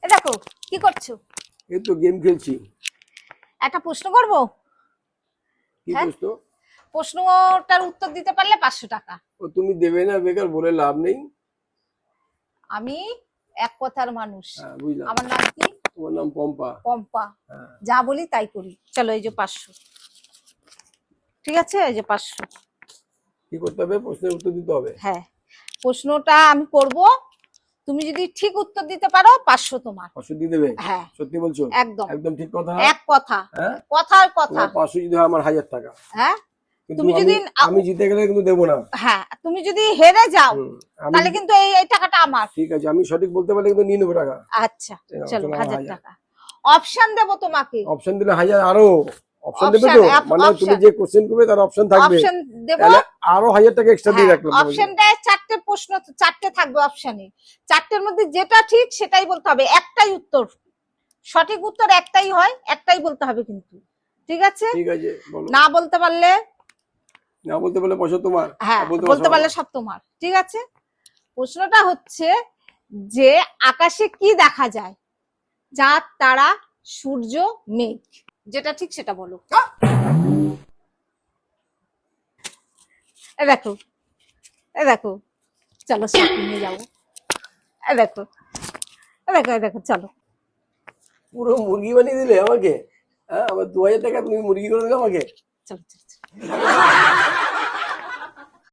এ দেখো কি করছো? এই তো গেম খেলছি। একটা প্রশ্ন করব। কি হ্যাঁ, প্রশ্ন? প্রশ্নটার উত্তর দিতে পারলে 500 টাকা। ও তুমি দেবে না, বেকার বলে লাভ নেই। আমি এক কথার মানুষ। হ্যাঁ বুঝলাম। আমার নাম কি? তোমার নাম পম্পা। পম্পা। হ্যাঁ। যা বলি তাই করি। চলো এই যে 500। ঠিক আছে, এই যে 500। কি করতে হবে? প্রশ্নের উত্তর দিতে হবে। হ্যাঁ, প্রশ্নটা আমি করব, তুমি যদি ঠিক উত্তর দিতে পারো 500 তোমার। 500 দিয়ে দেবে? হ্যাঁ সত্যি বলছো? একদম। একদম ঠিক কথা। এক কথা। হ্যাঁ, কথার কথা। তোমার 500 যদি হয় আমার 1000 টাকা। হ্যাঁ, কিন্তু তুমি যদি আমি জিতে গেলে কিন্তু দেবো না। হ্যাঁ, তুমি যদি হেরে যাও আমি তাহলে কিন্তু এই টাকাটা আমার। ঠিক আছে, আমি সঠিক বলতে পারলে কিন্তু নিয়ে নেবো টাকা। আচ্ছা চলো, চলো, 1000 টাকা। অপশন দেব তোমাকে। অপশন দিলে 1000 আরো। অপশন দেবে তো? মানে তুমি যে কোশ্চেন করবে তার অপশন থাকবে। অপশন দেব। তাহলে আরো 1000 টাকা এক্সট্রা দিয়ে রাখলাম। অপশনটায় 4টে প্রশ্ন, 4টে থাকবে অপশনে। 4টের মধ্যে যেটা ঠিক সেটাই বলতে হবে। একটাই উত্তর, সঠিক উত্তর একটাই হয়, একটাই বলতে হবে কিন্তু। ঠিক আছে? ঠিক আছে বলো। না বলতে পারলে, না বলতে পারলে পয়সা তোমার। হ্যাঁ বলতে পারলে সব তোমার। ঠিক আছে? প্রশ্নটা হচ্ছে যে আকাশে কি দেখা যায়? চাঁদ, তারা, সূর্য, মেঘ। যেটা ঠিক সেটা বলো। এ দেখো, এ দেখো, চলো শপিং এ যাবো। এ দেখো, এ দেখো, এ দেখো, চলো। পুরো মুরগি বানিয়ে দিলে আমাকে। হ্যাঁ, আমার 2000 টাকা তুমি মুরগি করে দিলে আমাকে। চলো চলো চলো।